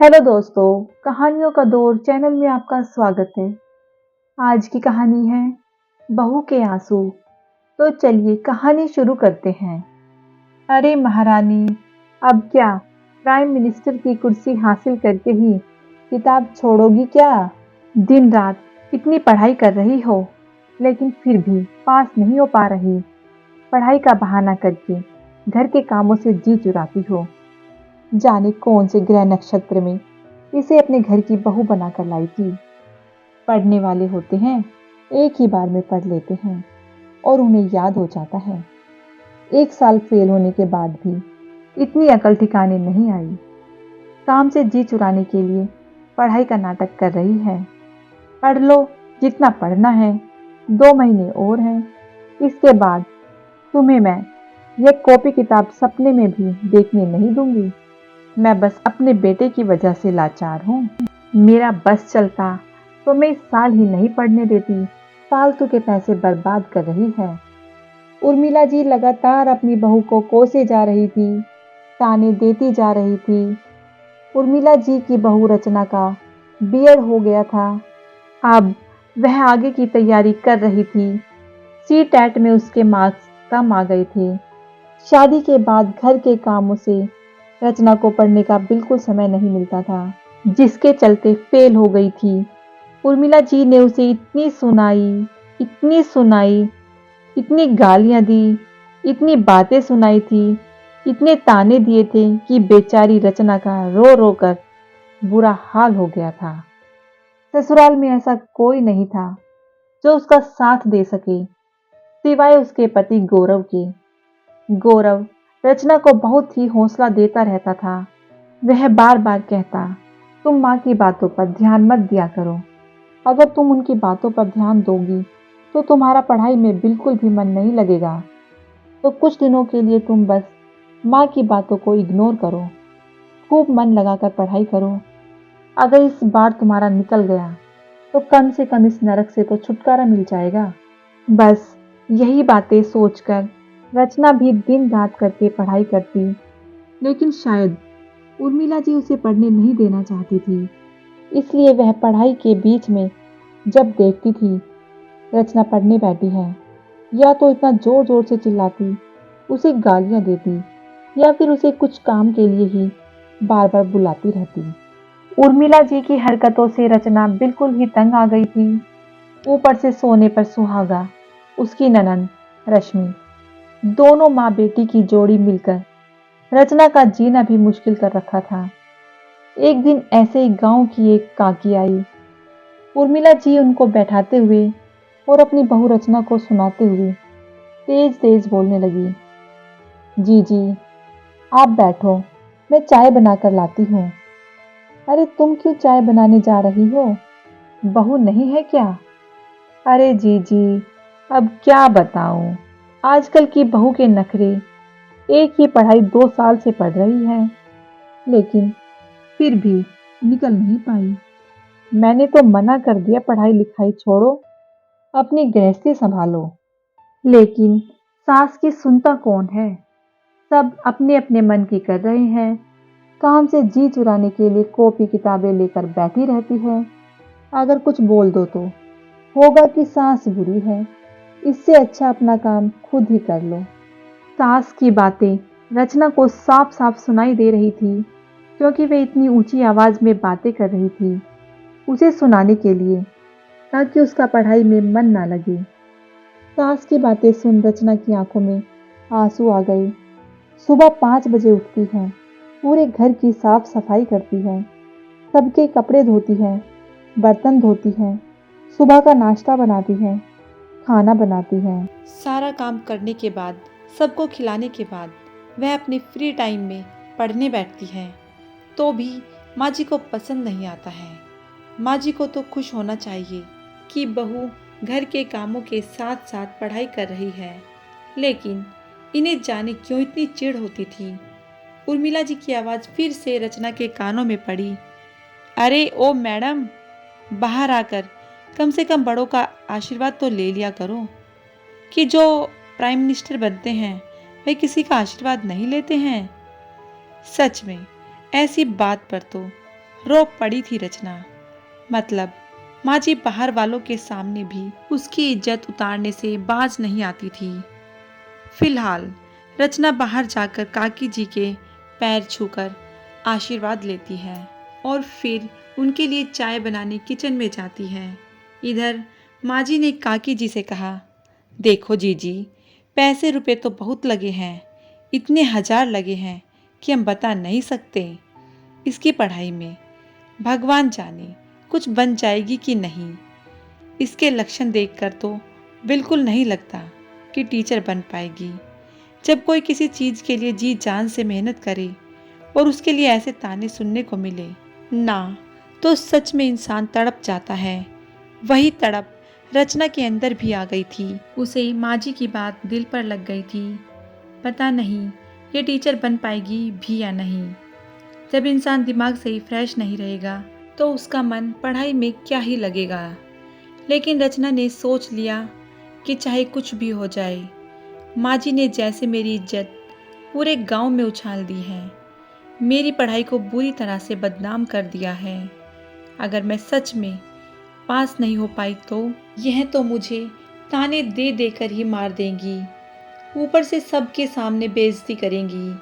Hello दोस्तों, कहानियों का दौर चैनल में आपका स्वागत है। आज की कहानी है बहू के आंसू। तो चलिए कहानी शुरू करते हैं। अरे महारानी, अब क्या प्राइम मिनिस्टर की कुर्सी हासिल करके ही किताब छोड़ोगी क्या? दिन रात इतनी पढ़ाई कर रही हो, लेकिन फिर भी पास नहीं हो पा रही। पढ़ाई का बहाना करके घर के कामों से जी चुराती हो। जाने कौन से ग्रह नक्षत्र में इसे अपने घर की बहू बनाकर लाई थी। पढ़ने वाले होते हैं, एक ही बार में पढ़ लेते हैं और उन्हें याद हो जाता है। 1 साल फेल होने के बाद भी इतनी अकल ठिकाने नहीं आई। काम से जी चुराने के लिए पढ़ाई का नाटक कर रही है। पढ़ लो जितना पढ़ना है, 2 महीने और हैं। इसके बाद तुम्हें मैं यह कॉपी किताब सपने में भी देखने नहीं दूंगी। मैं बस अपने बेटे की वजह से लाचार हूँ। मेरा बस चलता तो मैं इस साल ही नहीं पढ़ने देती। फालतू के पैसे बर्बाद कर रही है। उर्मिला जी लगातार अपनी बहू को कोसे जा रही थी, ताने देती जा रही थी। उर्मिला जी की बहू रचना का बीएड हो गया था। अब वह आगे की तैयारी कर रही थी। सी टेट में उसके मार्क्स कम आ गए थे। शादी के बाद घर के कामों से रचना को पढ़ने का बिल्कुल समय नहीं मिलता था, जिसके चलते फेल हो गई थी। उर्मिला जी ने उसे इतनी सुनाई, इतनी गालियां दी, इतनी बातें सुनाई थी, इतने ताने दिए थे कि बेचारी रचना का रो रो कर बुरा हाल हो गया था। ससुराल में ऐसा कोई नहीं था जो उसका साथ दे सके, सिवाय उसके पति गौरव के। गौरव रचना को बहुत ही हौसला देता रहता था। वह बार बार कहता, तुम माँ की बातों पर ध्यान मत दिया करो। अगर तुम उनकी बातों पर ध्यान दोगी तो तुम्हारा पढ़ाई में बिल्कुल भी मन नहीं लगेगा। तो कुछ दिनों के लिए तुम बस माँ की बातों को इग्नोर करो, खूब मन लगाकर पढ़ाई करो। अगर इस बार तुम्हारा निकल गया तो कम से कम इस नरक से तो छुटकारा मिल जाएगा। बस यही बातें सोचकर रचना भी दिन रात करके पढ़ाई करती, लेकिन शायद उर्मिला जी उसे पढ़ने नहीं देना चाहती थी। इसलिए वह पढ़ाई के बीच में जब देखती थी रचना पढ़ने बैठी है, या तो इतना जोर जोर से चिल्लाती, उसे गालियां देती, या फिर उसे कुछ काम के लिए ही बार बार बुलाती रहती। उर्मिला जी की हरकतों से रचना बिल्कुल ही तंग आ गई थी। ऊपर से सोने पर सुहागा उसकी ननद रश्मि, दोनों माँ बेटी की जोड़ी मिलकर रचना का जीना भी मुश्किल कर रखा था। एक दिन ऐसे ही गांव की एक काकी आई। उर्मिला जी उनको बैठाते हुए और अपनी बहू रचना को सुनाते हुए तेज तेज बोलने लगी। जी जी, आप बैठो, मैं चाय बनाकर लाती हूँ। अरे तुम क्यों चाय बनाने जा रही हो? बहू नहीं है क्या? अरे जी जी, अब क्या बताऊं, आजकल की बहू के नखरे। एक ही पढ़ाई 2 साल से पढ़ रही है, लेकिन फिर भी निकल नहीं पाई। मैंने तो मना कर दिया, पढ़ाई लिखाई छोड़ो, अपनी गृहस्थी संभालो। लेकिन सास की सुनता कौन है? सब अपने अपने मन की कर रहे हैं। काम से जी चुराने के लिए कॉपी किताबें लेकर बैठी रहती है। अगर कुछ बोल दो तो होगा कि सास बुरी है, इससे अच्छा अपना काम खुद ही कर लो। सास की बातें रचना को साफ साफ सुनाई दे रही थी, क्योंकि वे इतनी ऊंची आवाज में बातें कर रही थी उसे सुनाने के लिए, ताकि उसका पढ़ाई में मन ना लगे। सास की बातें सुन रचना की आंखों में आंसू आ गए। सुबह 5 बजे उठती है, पूरे घर की साफ सफाई करती है, सबके कपड़े धोती है, बर्तन धोती है, सुबह का नाश्ता बनाती है, खाना बनाती है। सारा काम करने के बाद, सबको खिलाने के बाद वह अपने फ्री टाइम में पढ़ने बैठती है। तो भी माँ जी को पसंद नहीं आता है। माँ जी को तो खुश होना चाहिए कि बहू घर के कामों के साथ साथ पढ़ाई कर रही है, लेकिन इन्हें जाने क्यों इतनी चिढ़ होती थी। उर्मिला जी की आवाज़ फिर से रचना के कानों में पड़ी। अरे ओ मैडम, बाहर आकर कम से कम बड़ों का आशीर्वाद तो ले लिया करो। कि जो प्राइम मिनिस्टर बनते हैं वे किसी का आशीर्वाद नहीं लेते हैं। सच में ऐसी बात पर तो रो पड़ी थी रचना। मतलब माँ जी बाहर वालों के सामने भी उसकी इज्जत उतारने से बाज नहीं आती थी। फिलहाल रचना बाहर जाकर काकी जी के पैर छूकर आशीर्वाद लेती है और फिर उनके लिए चाय बनाने किचन में जाती है। इधर माँ जी ने काकी जी से कहा, देखो जीजी, पैसे रुपए तो बहुत लगे हैं, इतने हजार लगे हैं कि हम बता नहीं सकते। इसकी पढ़ाई में भगवान जाने कुछ बन जाएगी कि नहीं। इसके लक्षण देखकर तो बिल्कुल नहीं लगता कि टीचर बन पाएगी। जब कोई किसी चीज़ के लिए जी जान से मेहनत करे और उसके लिए ऐसे ताने सुनने को मिले ना, तो सच में इंसान तड़प जाता है। वही तड़प रचना के अंदर भी आ गई थी। उसे माँ जी की बात दिल पर लग गई थी। पता नहीं ये टीचर बन पाएगी भी या नहीं। जब इंसान दिमाग से ही फ्रेश नहीं रहेगा तो उसका मन पढ़ाई में क्या ही लगेगा। लेकिन रचना ने सोच लिया कि चाहे कुछ भी हो जाए, माँ जी ने जैसे मेरी इज्जत पूरे गांव में उछाल दी है, मेरी पढ़ाई को बुरी तरह से बदनाम कर दिया है। अगर मैं सच में पास नहीं हो पाई तो यह तो मुझे ताने दे देकर ही मार देंगी, ऊपर से सबके सामने बेइज्जती करेंगी।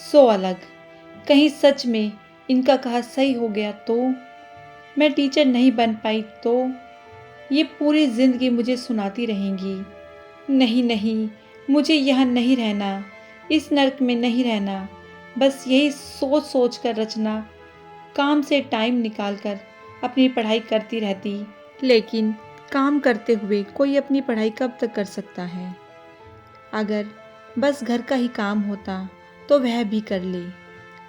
सो अलग, कहीं सच में इनका कहा सही हो गया तो, मैं टीचर नहीं बन पाई तो ये पूरी जिंदगी मुझे सुनाती रहेंगी, नहीं नहीं, मुझे यहाँ नहीं रहना, इस नर्क में नहीं रहना। बस यही सोच सोच कर रचना काम से टाइम निकालकर अपनी पढ़ाई करती रहती। लेकिन काम करते हुए कोई अपनी पढ़ाई कब तक कर सकता है। अगर बस घर का ही काम होता तो वह भी कर ले।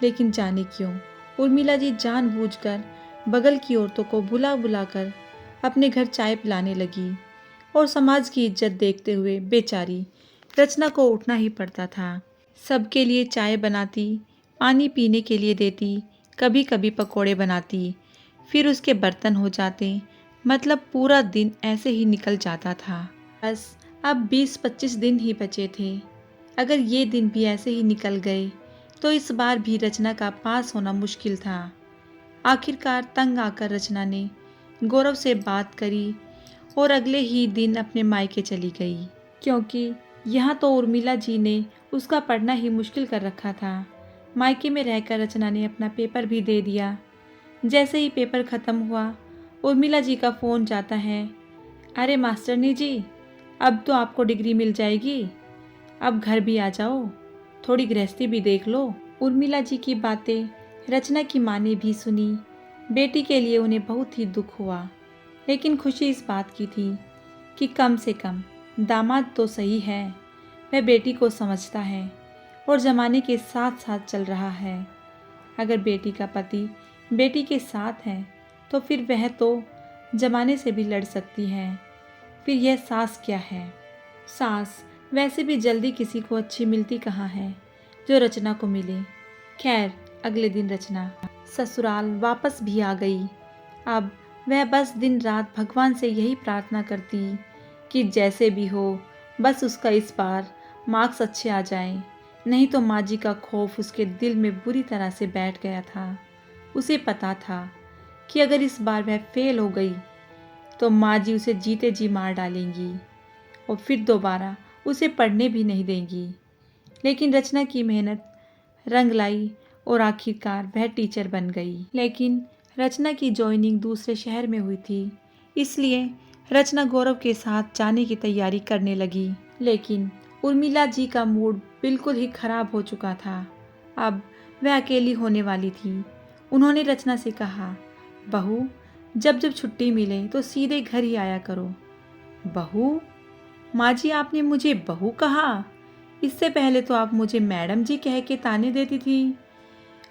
लेकिन जाने क्यों उर्मिला जी जानबूझकर बगल की औरतों को बुला बुलाकर अपने घर चाय पिलाने लगी और समाज की इज्जत देखते हुए बेचारी रचना को उठना ही पड़ता था। सबके लिए चाय बनाती, पानी पीने के लिए देती, कभी कभी पकोड़े बनाती, फिर उसके बर्तन हो जाते। मतलब पूरा दिन ऐसे ही निकल जाता था। बस अब 20-25 दिन ही बचे थे। अगर ये दिन भी ऐसे ही निकल गए तो इस बार भी रचना का पास होना मुश्किल था। आखिरकार तंग आकर रचना ने गौरव से बात करी और अगले ही दिन अपने मायके चली गई, क्योंकि यहाँ तो उर्मिला जी ने उसका पढ़ना ही मुश्किल कर रखा था। मायके में रहकर रचना ने अपना पेपर भी दे दिया। जैसे ही पेपर ख़त्म हुआ, उर्मिला जी का फ़ोन जाता है। अरे मास्टरनी जी, अब तो आपको डिग्री मिल जाएगी, अब घर भी आ जाओ, थोड़ी गृहस्थी भी देख लो। उर्मिला जी की बातें रचना की माँ ने भी सुनी। बेटी के लिए उन्हें बहुत ही दुख हुआ, लेकिन खुशी इस बात की थी कि कम से कम दामाद तो सही है, वह बेटी को समझता है और ज़माने के साथ साथ चल रहा है। अगर बेटी का पति बेटी के साथ है तो फिर वह तो ज़माने से भी लड़ सकती है। फिर यह सास क्या है। सास वैसे भी जल्दी किसी को अच्छी मिलती कहाँ है जो रचना को मिले। खैर, अगले दिन रचना ससुराल वापस भी आ गई। अब वह बस दिन रात भगवान से यही प्रार्थना करती कि जैसे भी हो बस उसका इस बार मार्क्स अच्छे आ जाएं। नहीं तो माँ जी का खौफ उसके दिल में बुरी तरह से बैठ गया था। उसे पता था कि अगर इस बार वह फेल हो गई तो माँ जी उसे जीते जी मार डालेंगी और फिर दोबारा उसे पढ़ने भी नहीं देंगी। लेकिन रचना की मेहनत रंग लाई और आखिरकार वह टीचर बन गई। लेकिन रचना की जॉइनिंग दूसरे शहर में हुई थी, इसलिए रचना गौरव के साथ जाने की तैयारी करने लगी। लेकिन उर्मिला जी का मूड बिल्कुल ही खराब हो चुका था। अब वह अकेली होने वाली थी। उन्होंने रचना से कहा, बहू, जब जब छुट्टी मिले तो सीधे घर ही आया करो। बहू? माँ जी, आपने मुझे बहू कहा? इससे पहले तो आप मुझे मैडम जी कह के ताने देती थी,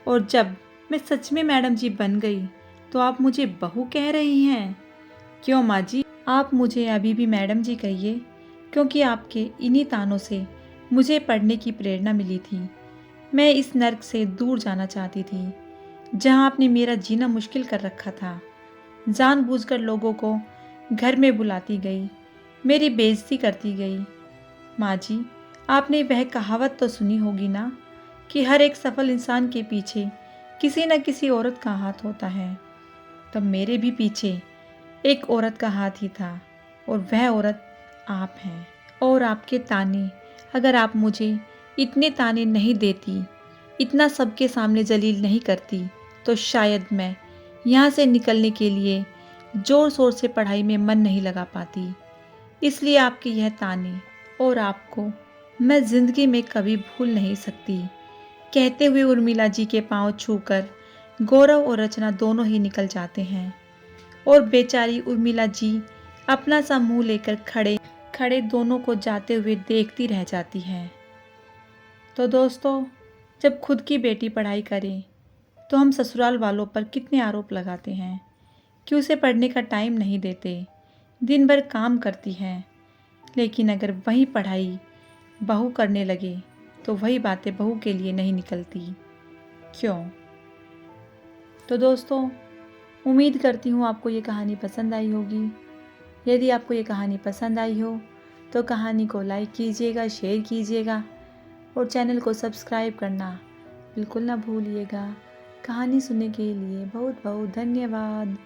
और जब मैं सच में मैडम जी बन गई तो आप मुझे बहू कह रही हैं। क्यों माँ जी, आप मुझे अभी भी मैडम जी कहिए, क्योंकि आपके इन्हीं तानों से मुझे पढ़ने की प्रेरणा मिली थी। मैं इस नर्क से दूर जाना चाहती थी जहाँ आपने मेरा जीना मुश्किल कर रखा था। जानबूझकर लोगों को घर में बुलाती गई, मेरी बेइज्जती करती गई। माँ जी, आपने वह कहावत तो सुनी होगी ना कि हर एक सफल इंसान के पीछे किसी न किसी औरत का हाथ होता है। तब मेरे भी पीछे एक औरत का हाथ ही था और वह औरत आप हैं। और आपके ताने, अगर आप मुझे इतने ताने नहीं देती, इतना सबके सामने जलील नहीं करती, तो शायद मैं यहाँ से निकलने के लिए ज़ोर शोर से पढ़ाई में मन नहीं लगा पाती। इसलिए आपके यह ताने और आपको मैं ज़िंदगी में कभी भूल नहीं सकती। कहते हुए उर्मिला जी के पांव छूकर गौरव और रचना दोनों ही निकल जाते हैं और बेचारी उर्मिला जी अपना सा मुंह लेकर खड़े खड़े दोनों को जाते हुए देखती रह जाती हैं। तो दोस्तों, जब खुद की बेटी पढ़ाई करे तो हम ससुराल वालों पर कितने आरोप लगाते हैं कि उसे पढ़ने का टाइम नहीं देते, दिन भर काम करती है। लेकिन अगर वही पढ़ाई बहू करने लगे तो वही बातें बहू के लिए नहीं निकलती। क्यों? तो दोस्तों, उम्मीद करती हूँ आपको ये कहानी पसंद आई होगी। यदि आपको ये कहानी पसंद आई हो तो कहानी को लाइक कीजिएगा, शेयर कीजिएगा और चैनल को सब्सक्राइब करना बिल्कुल ना भूलिएगा। कहानी सुनने के लिए बहुत बहुत धन्यवाद।